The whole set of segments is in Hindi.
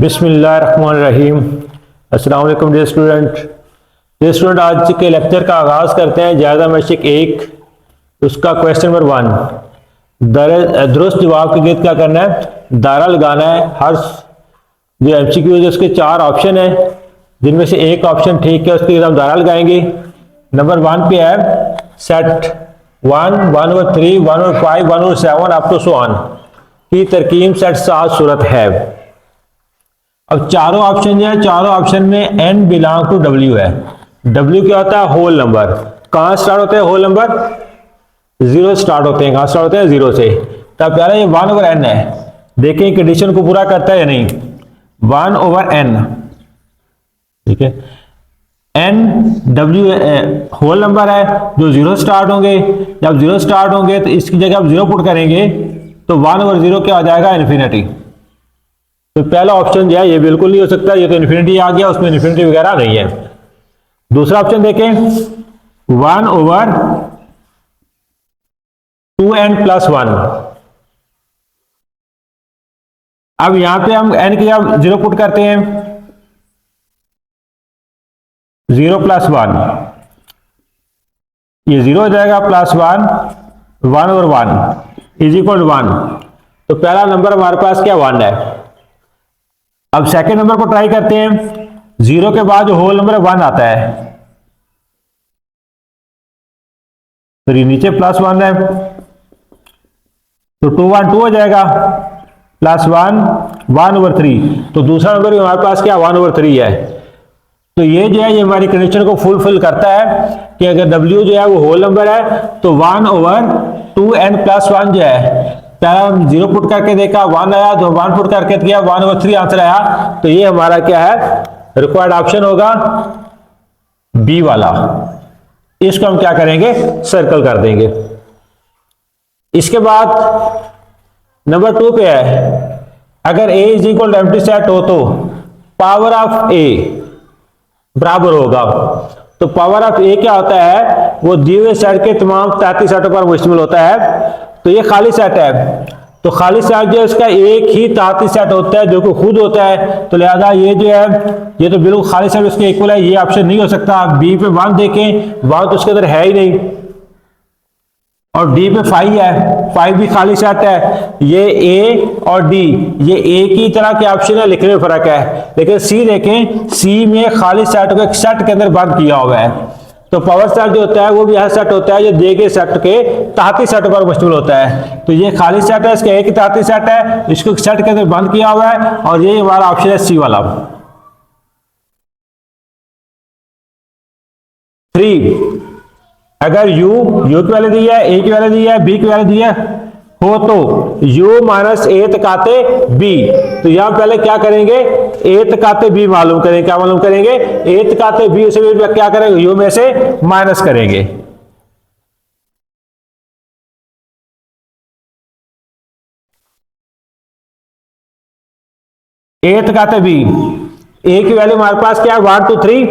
बिस्मिल्लाहिर्रहमानिर्रहीम। अस्सलाम वालेकुम डियर स्टूडेंट। आज के लेक्चर का आगाज़ करते हैं। जायज़ा मशक 1 उसका क्वेश्चन नंबर 1 दुरुस्त जवाब के गिर्द क्या करना है, दायरा लगाना है। हर जो MCQ है उसके 4 ऑप्शन है, जिनमें से एक ऑप्शन ठीक है, उसके हम दायरा लगाएंगे। नंबर 1 पे है set 1, 1 over 3, 1 over 5, 1 over 7 up to so on की तरकीब सेट 7 सूरत है। अब चारों ऑप्शन जो है, चारों ऑप्शन में n बिलोंग टू w है। w क्या होता है? Whole number. कहां स्टार्ट होते हैं होल नंबर? 0 स्टार्ट होते हैं। कहां स्टार्ट होते हैं? 0 से। तब पहले ये 1 over n है, देखें कंडीशन को पूरा करता है या नहीं। 1 over n, ठीक है। n w होल नंबर है जो 0 स्टार्ट होंगे। जब 0 स्टार्ट होंगे तो इसकी जगह आप 0 पुट करेंगे तो 1 over 0 क्या हो जाएगा? इन्फिनिटी। तो पहला ऑप्शन जो है ये बिल्कुल नहीं हो सकता, ये तो इन्फिनिटी आ गया, उसमें इन्फिनिटी वगैरह नहीं है। दूसरा ऑप्शन देखें 1 over 2n plus 1। अब यहां पे हम n की जब 0 पुट करते हैं, 0 plus 1, ये 0 हो जाएगा, प्लस 1, 1 over 1 इज इक्वल 1। तो पहला नंबर हमारे पास क्या 1 है। अब सेकंड नंबर को ट्राई करते हैं। 0 के बाद जो होल नंबर 1 आता है, तो ये नीचे प्लस 1 है, तो 2 1 2 हो जाएगा, प्लस 1 1 over 3। तो दूसरा नंबर हमारे पास क्या 1 over 3 है। तो ये जो है ये हमारी कंडीशन को फुलफिल करता है कि अगर W जो है वो होल नंबर है तो 1 over 2n plus 1 जो है, पहला हम 0 पुट करके देखा, 1 आया, तो 1 पुट करके किया, 1 over 3 आंसर आया। तो ये हमारा क्या है? रिक्वायर्ड ऑप्शन होगा बी वाला। इसको हम क्या करेंगे? सर्कल कर देंगे। इसके बाद नंबर 2 पे है अगर a is equal empty set हो तो पावर ऑफ a बराबर होगा। तो पावर ऑफ a क्या होता है? वो दिए हुए सेट के तमाम 33 सेटों पर मुश्तमिल होता है। तो ये खाली सेट है, तो खाली सेट जो है उसका एक ही 33 सेट होता है जो कि खुद होता है। तो लिहाजा ये जो है ये तो बिल्कुल खाली सेट उसके इक्वल है, ये ऑप्शन नहीं हो सकता। आप बी पे 1 देखें, 1 तो उसके अंदर है ही नहीं, और डी पे 5 है, 5 भी खाली सेट है। ये ए और डी ये एक ही तरह के ऑप्शन है, लिखने में फर्क है। लेकिन सी देखें, सी में खाली सेट को एक सेट के अंदर बंद किया हुआ है। तो पावर सेट जो होता है वो भी ऐसा सेट होता है जो दिए गए सेट के 33 सेट पर मुश्तमिल होता है। तो ये खाली सेट है, इसका एक ही 33 सेट है, इसको सेट के अंदर बंद किया हुआ है, और ये हमारा ऑप्शन है सी वाला। 3 अगर u की वैल्यू दी है, a की वैल्यू दी है, b की वैल्यू दी है हो तो u माइनस a तकाते b। तो यहां पहले क्या करेंगे? a तकाते b मालूम करेंगे। क्या मालूम करेंगे? a तकाते b से क्या करेंगे? u में से माइनस करेंगे। a तकाते b, a की वैल्यू हमारे पास क्या है? 1 2 3,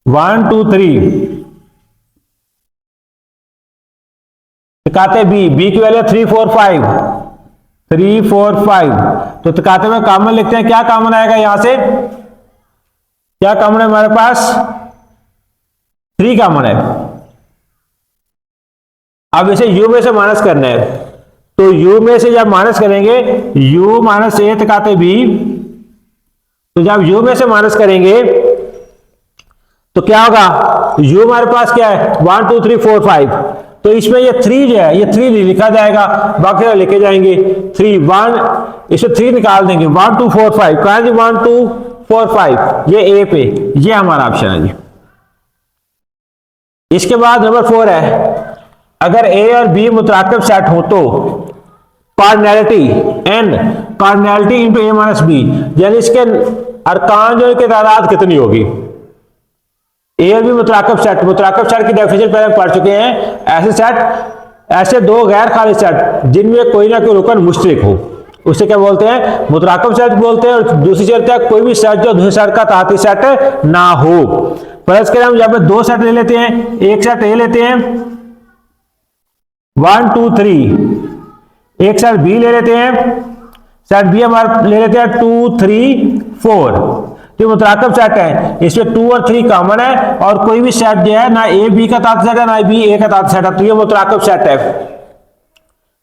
1 2 3 तकाते b की वैल्यू 3 4 5, 3 4 5। तो तकाते में कॉमन लिखते हैं। क्या कॉमन आएगा यहां से? क्या कॉमन है हमारे पास? 3 कॉमन है। अब इसे u में से माइनस करना है, तो u में से जब माइनस करेंगे, u माइनस a तकाते b, तो जब u में से माइनस करेंगे तो क्या होगा? u हमारे पास क्या है? 1 2 3 4 5। तो इसमें ये 3 जो है ये 3 नहीं लिखा जाएगा, बाकी लिखे जाएंगे 3 1, इसे 3 निकाल देंगे। 1 2 4 5 कहा जी? 1 2 4 5 ये ए पे, ये हमारा ऑप्शन है जी। इसके बाद नंबर 4 है अगर ए और बी मुतराकिब सेट हो तो कार्डिनैलिटी n कार्डिनैलिटी इंटू ए माइनस बी, यानी इसके अरकान जो इनकी तादाद कितनी होगी। ए और बी मुतराकिब सेट की डेफिनेशन पहले पढ़ चुके हैं। ऐसे सेट, ऐसे दो गैर खाली सेट जिनमें कोई ना कोई रुकन मुश्तरक हो, उसे क्या बोलते हैं? मुतराकिब सेट बोलते हैं। और दूसरी शर्त है कोई भी सेट जो दूसरे सेट का ताती सेट ना हो। फर्ज करें हम जब 2 सेट ले लेते हैं, एक सेट ए लेते हैं 1 2 3, एक सेट बी ले लेते हैं सेट बी हमारा ले लेते हैं 2 3 4, तो मुतराकब सेट है, इसमें 2 और 3 कॉमन है, और कोई भी सेट जो है ना ए बी का तहत सेट है ना बी ए का तहत सेट है, तो ये मुतराकब सेट है।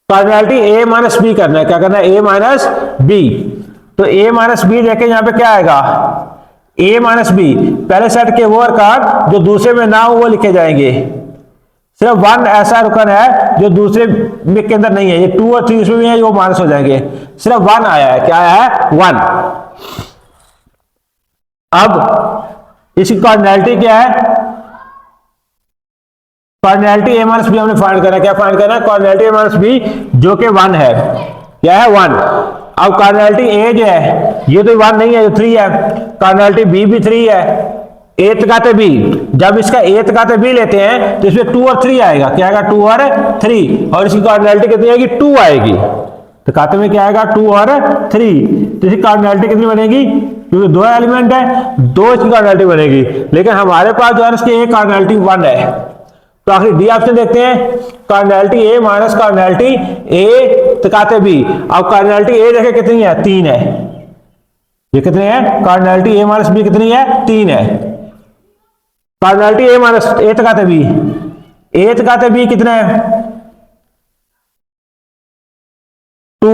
कार्डिनैलिटी ए माइनस बी करना है, क्या करना है, ए माइनस बी। तो ए माइनस बी देखें यहां पे क्या आएगा, ए माइनस बी, पहले सेट के वो अरकान जो दूसरे में ना हो वो लिखे जाएंगे, सिर्फ 1 ऐसा रुकन है जो दूसरे में के अंदर नहीं है, ये 2 और 3 इसमें भी है, वो माइनस हो जाएंगे, सिर्फ 1 आया है, क्या आया है 1। अब इसकी कार्डिनैलिटी क्या है, कार्डिनैलिटी ए माइनस बी हमने फाइंड करना है, क्या फाइंड करना है, कार्डिनैलिटी ए माइनस बी जो कि 1 है, क्या है 1। अब कार्डिनैलिटी ए जो है ये तो 1 नहीं है, जो 3 है, कार्डिनैलिटी बी भी 3 है, ए तकाते बी, जब इसका ए तकाते बी लेते हैं तो इसमें 2 और 3 आएगा, क्या आएगा 2 और 3, और इसकी कार्डिनैलिटी कितनी आएगी 2 आएगी, तकाते में क्या आएगा 2 और 3, तो इसकी कार्डिनैलिटी कितनी बनेगी, क्योंकि 2 एलिमेंट है 2 इसकी कार्डिनैलिटी बनेगी, लेकिन हमारे पास जो है इसकी ए कार्डिनैलिटी 1 है, तो आखिर डी ऑप्शन देखते हैं, cardinality A minus cardinality A तकाते बी। अब कार्डिनैलिटी ए देखें कितनी है 3 है, ये कितनी है, कार्डिनैलिटी ए माइनस बी कितनी है 3 है, कार्डिनैलिटी ए माइनस ए तकाते बी, ए तकाते बी कितना है 2,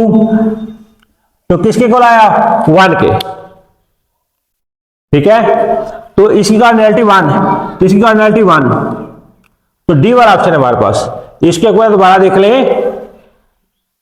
तो किसके को आया 1 के, ठीक है, तो इसकी कार्डिनैलिटी 1, तो इसकी कार्डिनैलिटी 1, तो डी वाला ऑप्शन है हमारे पास। इसके एक बार दोबारा देख लें,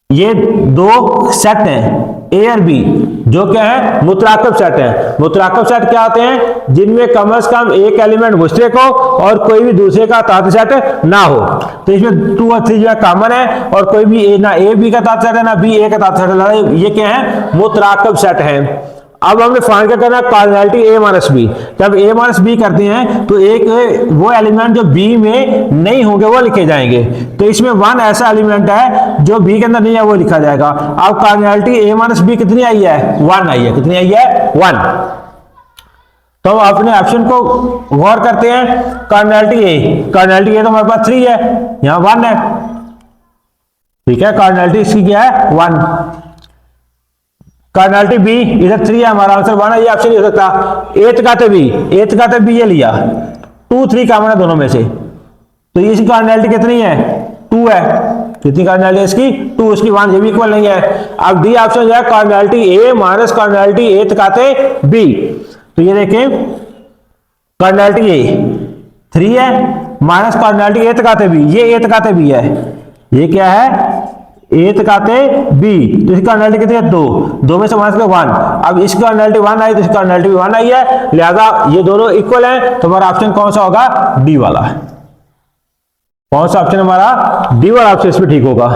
ये दो सेट हैं ए और बी जो क्या है मुतराकब सेट है। मुतराकब सेट क्या होते हैं, जिनमें कम से कम एक एलिमेंट दूसरे को और कोई भी दूसरे का ताती सेट ना हो, तो इसमें 2 और 3 जो है कॉमन है, और कोई भी ना ए बी का ताती सेट है ना बी ए का ताती सेट है, ये क्या है मुतराकब सेट है। अब हमने फाइंड क्या करना है, कार्डिनैलिटी ए माइनस बी। जब ए माइनस बी करते हैं तो एक वो एलिमेंट जो बी में नहीं होंगे वो लिखे जाएंगे, तो इसमें 1 ऐसा एलिमेंट है जो बी के अंदर नहीं है वो लिखा जाएगा। अब कार्डिनैलिटी ए माइनस बी कितनी आई है 1 आई है, कितनी आई है 1। तो हम अपने ऑप्शन को गौर करते हैं, कार्डिनैलिटी ए तो हमारे पास 3 है, यहां 1 है, ठीक है, कार्डिनैलिटी इसकी क्या है 1। कार्डिनैलिटी बी इधर 3 है, हमारा आंसर 1 है, ये ऑप्शन नहीं हो सकता। ए तकाते बी ये लिया, 2 3 कॉमन है दोनों में से, तो इसकी कार्डिनैलिटी कितनी है 2 है, कितनी कार्डिनैलिटी इसकी 2, इसकी 1, ये भी इक्वल नहीं है। अब डी ऑप्शन जो है cardinality A minus cardinality A तकाते बी, तो ये देखें कार्डिनैलिटी ए 3 है माइनस कार्डिनैलिटी ए तकाते बी, ये ए तकाते बी है, ये क्या है ए तकाते बी, तो इसकी कार्डिनैलिटी कितनी है 2 में से माइनस 1। अब इसकी कार्डिनैलिटी 1 आई तो इसकी कार्डिनैलिटी भी 1 आई है, लिहाजा ये दोनों इक्वल हैं, तो हमारा ऑप्शन कौन सा होगा डी वाला। कौन सा ऑप्शन हमारा डी वाला ऑप्शन इसमें ठीक होगा।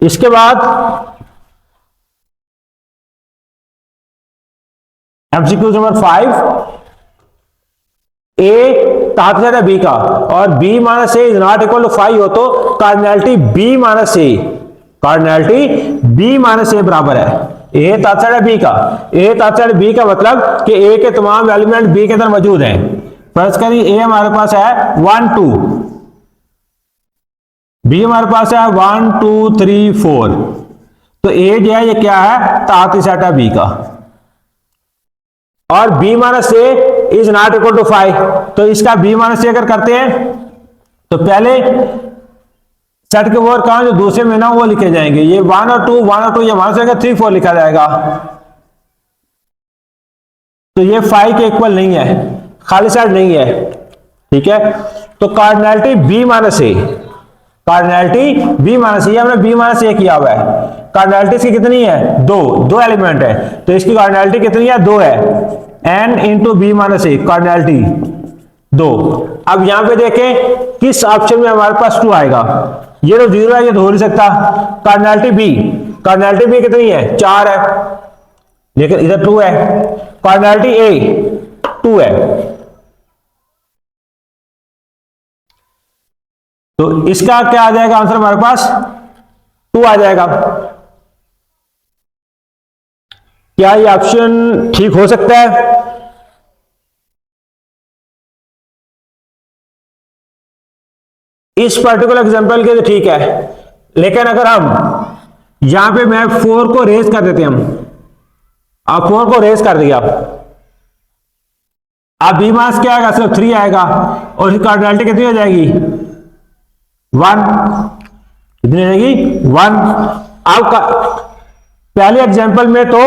इसके बाद एमसीक्यू नंबर 5, ए ताकत है बी का और B minus A is not equal to 5 हो तो cardinality B minus A, cardinality B minus A बराबर है ए ताकत है बी का। ए ताकत है बी का मतलब कि ए के तमाम एलिमेंट बी के अंदर मौजूद हैं। फर्ज करिए ए हमारे पास है 1 2, बी हमारे पास है 1 2 3 4, तो ए जो है ये क्या है ताकत सेट है बी का, और B minus A is not equal to 5, तो इसका बी माइनस ए अगर करते हैं तो पहले सेट के वो कहां जो दूसरे में ना वो लिखे जाएंगे, ये 1 और 2 ये माइनस होगा 3 4 लिखा जाएगा, तो ये 5 के इक्वल नहीं है, खाली सेट नहीं है, ठीक है। तो cardinality B minus A, cardinality B minus ए, हमने बी माइनस ए किया हुआ है, कार्डिनैलिटी इसकी कितनी है 2 एलिमेंट है, तो इसकी कार्डिनैलिटी कितनी है 2 है, n into B minus A, cardinality 2। अब यहां पे देखें किस ऑप्शन में हमारे पास 2 आएगा, ये तो 0 है, ये तो हो नहीं सकता। कार्डिनैलिटी बी कितनी है 4 है, लेकिन इधर 2 है। कार्डिनैलिटी ए 2 है, तो इसका क्या आ जाएगा आंसर हमारे पास 2 आ जाएगा। क्या ये ऑप्शन ठीक हो सकता है? इस पर्टिकुलर एग्जांपल के लिए ठीक है, लेकिन अगर हम यहां पे मैं 4 को रेज कर देते हैं हम। अब 4 को रेज कर दिया, अब बी मास क्या आएगा, सिर्फ 3 आएगा और इसकी कार्डिनैलिटी कितनी हो जाएगी 1, कितनी हो जाएगी 1। अब पहले एग्जांपल में तो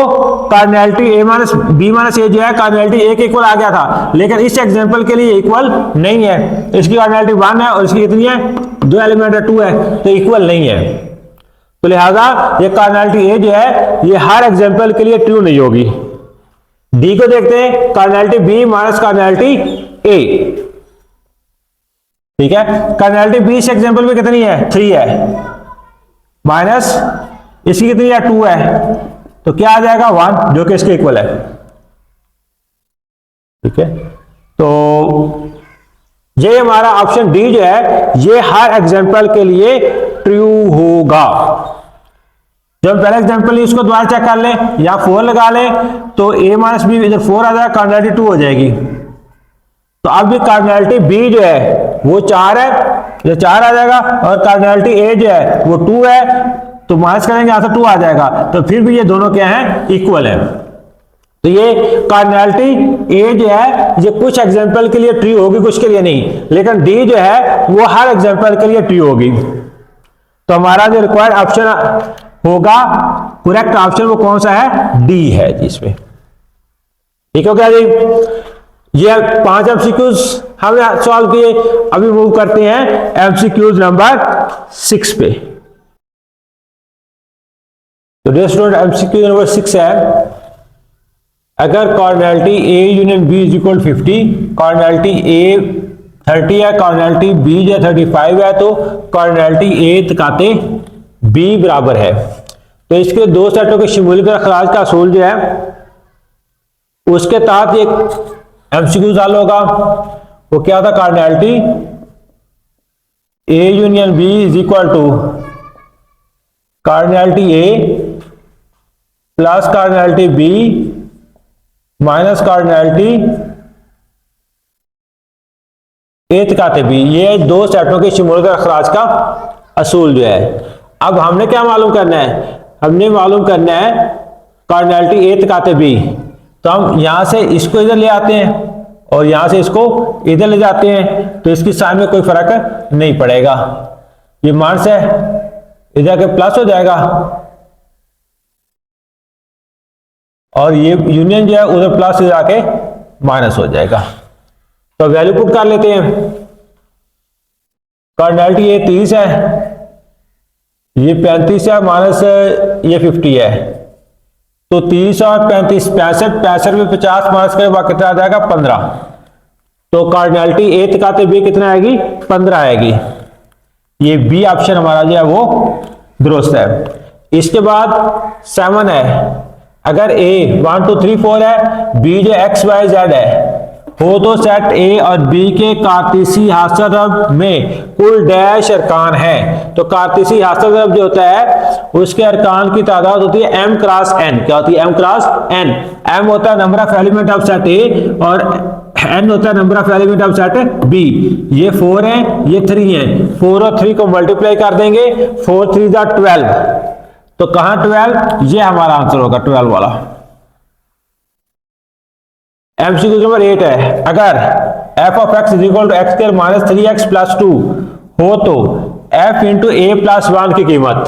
कार्डिनैलिटी ए माइनस बी माइनस ए जो है कार्डिनैलिटी ए के इक्वल आ गया था, लेकिन इस एग्जांपल के लिए इक्वल नहीं है। इसकी कार्डिनैलिटी 1 है और इसकी कितनी है, 2 एलिमेंट है 2 है, तो इक्वल नहीं है। तो लिहाजा ये कार्डिनैलिटी ए जो है ये हर एग्जांपल के लिए ट्रू नहीं होगी। डी को देखते हैं, कार्डिनैलिटी बी माइनस कार्डिनैलिटी ए, ठीक है। कार्डिनैलिटी बी इस एग्जांपल में कितनी है 3 है, माइनस इसकी कितनी है 2 है, तो क्या आ जाएगा 1 जो कि इसके इक्वल है, ठीक है। तो ये हमारा ऑप्शन डी जो है ये हर एग्जांपल के लिए ट्रू होगा। जब हम पहले एग्जांपल इसको दोबारा चेक कर लें या 4 लगा लें तो a माइनस बी इधर 4 आ जाएगा, कार्डिनैलिटी 2 हो जाएगी। तो अब भी कार्डिनैलिटी b जो है वो 4 है, ये 4 आ जाएगा और कार्डिनैलिटी a जो है वो 2 है, तो माइनस करेंगे यहां से 2 आ जाएगा, तो फिर भी ये दोनों क्या हैं इक्वल है। तो ये कार्डिनैलिटी a जो है ये कुछ एग्जांपल के लिए ट्रू होगी, कुछ के लिए नहीं, लेकिन d जो है वो हर एग्जांपल के लिए ट्रू होगी। तो हमारा जो रिक्वायर्ड ऑप्शन होगा, करेक्ट ऑप्शन वो कौन सा है, डी है जी इसमें। ठीक हो गया जी। ये 5 एमसीक्यूज हमने सॉल्व किए, अभी मूव करते हैं एमसीक्यूज नंबर 6 पे। तो डियर स्टूडेंट एमसीक्यू नंबर 6 है, अगर cardinality A union B is equal 50, cardinality A 30 है, कार्डिनैलिटी बी जो 35 है, तो कार्डिनैलिटी ए तकाते बी बराबर है। तो इसके दो सेटों के शमूलियत और अखराज का असूल जो है उसके तहत एक एमसीक्यू हल होगा। वो क्या था, cardinality A union B is equal to cardinality A plus cardinality B minus cardinality A तकाते बी। ये दो सेटों के शमूलियत और अखराज का असूल जो है। अब हमने क्या मालूम करना है, हमने मालूम करना है कार्डिनैलिटी ए तकाते बी। तो हम यहां से इसको इधर ले आते हैं और यहां से इसको इधर ले जाते हैं, तो इसकी साइन में कोई फर्क नहीं पड़ेगा। ये माइनस है इधर के प्लस हो जाएगा और ये यूनियन जो है उधर प्लस से जाके माइनस हो जाएगा। तो वैल्यू पुट कर लेते हैं। कार्डिनैलिटी ए 30 है, ये 35 है, माइनस ये 50 है, तो 30 और 35 65, 65 में 50 माइनस करें वह कितना आ जाएगा 15। तो कार्डिनैलिटी ए तकाते बी कितना आएगी 15 आएगी। ये बी ऑप्शन हमारा जो है वो दुरुस्त है। इसके बाद 7 है, अगर ए 1 2 3 4 है, बी जो एक्स वाई जेड है, हो तो सेट ए और बी के कार्तीसी हासिल रब में कुल डैश अरकान है। तो कार्तीसी हासिल रब जो होता है उसके अरकान की तादाद होती है m क्रॉस n। क्या होती है m क्रॉस n? m होता है number of element of set A और n होता है number of element of set B. ये 4 है, ये 3 है, 4 और 3 को मल्टीप्लाई कर देंगे, 4 3 12। तो कहां 12? ये हमारा आंसर होगा 12 वाला। एमसीक्यू नंबर 8 है, अगर f of x is equal to X square minus 3x plus 2 हो तो f इंटू ए प्लस 1 की कीमत।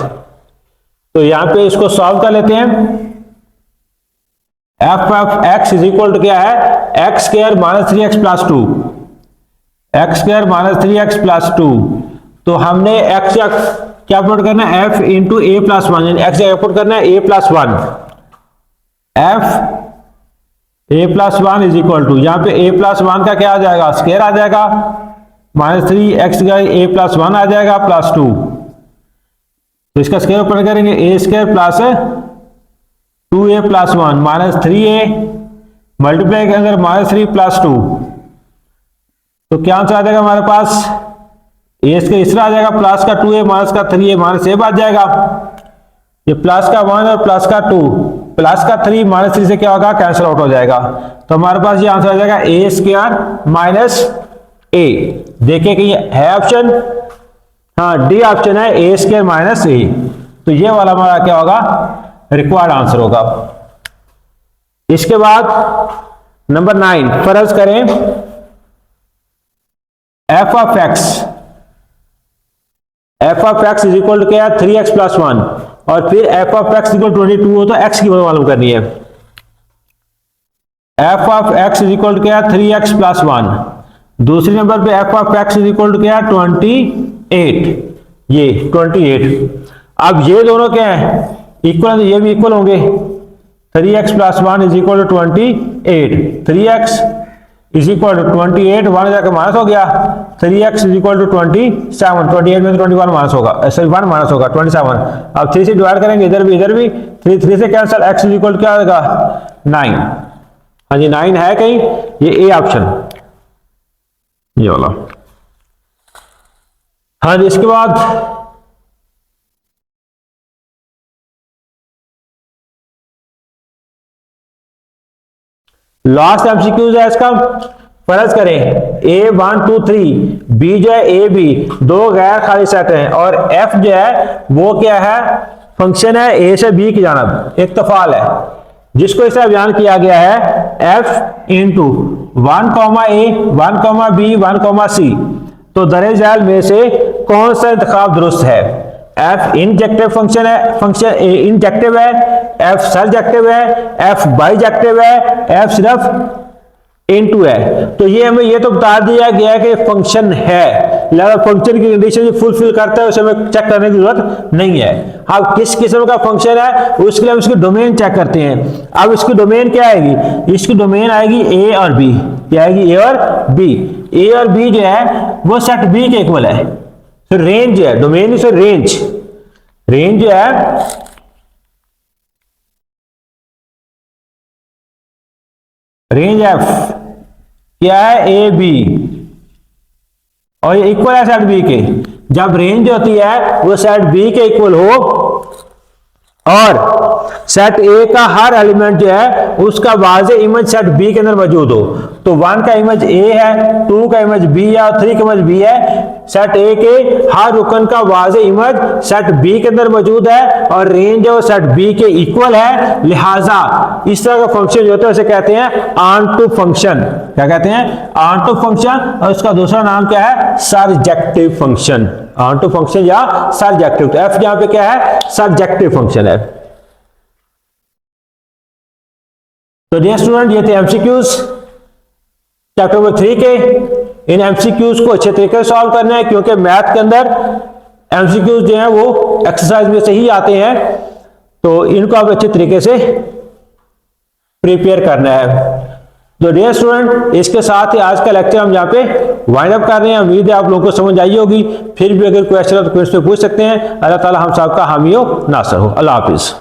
तो यहां पे इसको सॉल्व कर लेते हैं। f of x is equal to क्या है, x square minus 3x plus 2, x square minus 3x plus 2। तो हमने x क्या पुट करना है, f इंटू ए प्लस 1, यानी x क्या पुट करना है a plus 1। f a plus 1 is equal to, यहां पे a प्लस 1 का क्या आ जाएगा, स्क्वायर आ जाएगा, माइनस 3x का a प्लस 1 आ जाएगा प्लस 2। तो इसका स्क्वायर ऊपर करेंगे, a square plus 2a plus 1 minus 3a multiply के अंदर माइनस 3 प्लस 2। तो क्या आंसर आ जाएगा हमारे पास, a स्क्वायर इस तरह आ जाएगा, प्लस का 2a माइनस का 3a माइनस a बच जाएगा। ये प्लस का 1 और प्लस का 2, प्लस का 3 माइनस 3 से क्या होगा, कैंसिल आउट हो जाएगा। तो हमारे पास ये आंसर आ जाएगा ए स्क्वायर माइनस ए। देखिए कि है ऑप्शन, हाँ डी ऑप्शन है, ए स्क्वायर माइनस ए। तो ये वाला हमारा क्या होगा, रिक्वायर्ड आंसर होगा। इसके बाद नंबर 9, फर्ज करें f of x is equal to क्या है 3x प्लस 1, और फिर एफ ऑफ एक्स इक्वल 22 हो तो एक्स की वैल्यू मालूम करनी है। F of x is equal to क्या है 3x प्लस 1, दूसरे नंबर पे f of x is equal to क्या है 28, ये 28। अब ये दोनों क्या है इक्वल, तो ये भी इक्वल होंगे। 3x plus 1 is equal to 28, 3x is equal to 28, 1 जाकर माइनस हो गया, 3x इज इक्वल टू 27, 28 में 21 माइनस होगा, सॉरी 1 माइनस होगा 27। अब 3 से डिवाइड करेंगे, इधर भी 3 से cancel, x is equal to क्या होगा 9। हाँ जी 9 है कहीं, ये ए ऑप्शन, ये वाला। हाँ जी इसके बाद लास्ट एमसीक्यूज है इसका। फर्ज करें A1 2 3 B जो है ए बी दो गैर खाली सेट हैं, और F जो है वो क्या है फंक्शन है A से B की जानब, एक तफाल है जिसको इसे बयान किया गया है F into 1 A 1 B 1 C। तो दरे झैल में से कौन सा इंतखाब दुरुस्त है? F इंजेक्टिव फंक्शन है, फंक्शन इंजेक्टिव है, F सरजेक्टिव है, F बाइजेक्टिव है, F सिर्फ इनटू है। तो ये हमें ये तो बता दिया गया है कि फंक्शन है, लिहाजा फंक्शन की कंडीशन फुलफिल करता है, उसे हमें चेक करने की जरूरत नहीं है। अब किस किस्म का फंक्शन है उसके लिए हम इसकी डोमेन चेक करते हैं। अब इसकी डोमेन क्या आएगी? इसकी डोमेन आएगी ए और बी। क्या आएगी? ए और बी। ए और बी जो है वो सेट बी के इक्वल है। तो रेंज है, डोमेन इज रेंज जो है रेंज एफ क्या है? ए बी, और ये इक्वल है सेट बी के। जब रेंज होती है वो सेट बी के इक्वल हो और सेट ए का हर एलिमेंट जो है उसका वाज़े इमेज सेट बी के अंदर मौजूद हो। तो 1 का इमेज ए है, 2 का इमेज बी है और 3 का इमेज बी है। सेट ए के हर रुकन का वाज़े इमेज सेट बी के अंदर मौजूद है और रेंज है वो सेट बी के इक्वल है। लिहाजा इस तरह का फंक्शन जो होता है उसे कहते हैं ऑन टू फंक्शन। क्या कहते हैं? Onto function. और उसका दूसरा नाम क्या है? Surjective function. Onto function या सरजेक्टिव। तो एफ यहां पे क्या है? सरजेक्टिव फंक्शन है। तो डियर स्टूडेंट ये थे एमसीक्यूज चैप्टर नंबर 3 के। इन एमसीक्यूज को अच्छे तरीके से सॉल्व करना है क्योंकि मैथ के अंदर एमसीक्यूज जो हैं वो एक्सरसाइज में से ही आते हैं, तो इनको आप अच्छे तरीके से प्रिपेयर करना है। तो डियर स्टूडेंट इसके साथ ही आज का लेक्चर हम यहाँ पे वाइंड अप कर रहे हैं। उम्मीद है आप लोगों को समझ आई होगी। फिर भी अगर क्वेश्चन हो तो क्वेश्चन पूछ सकते हैं। अल्लाह ताला हम सब का हामी हो नासर हो। अल्लाह हाफिज।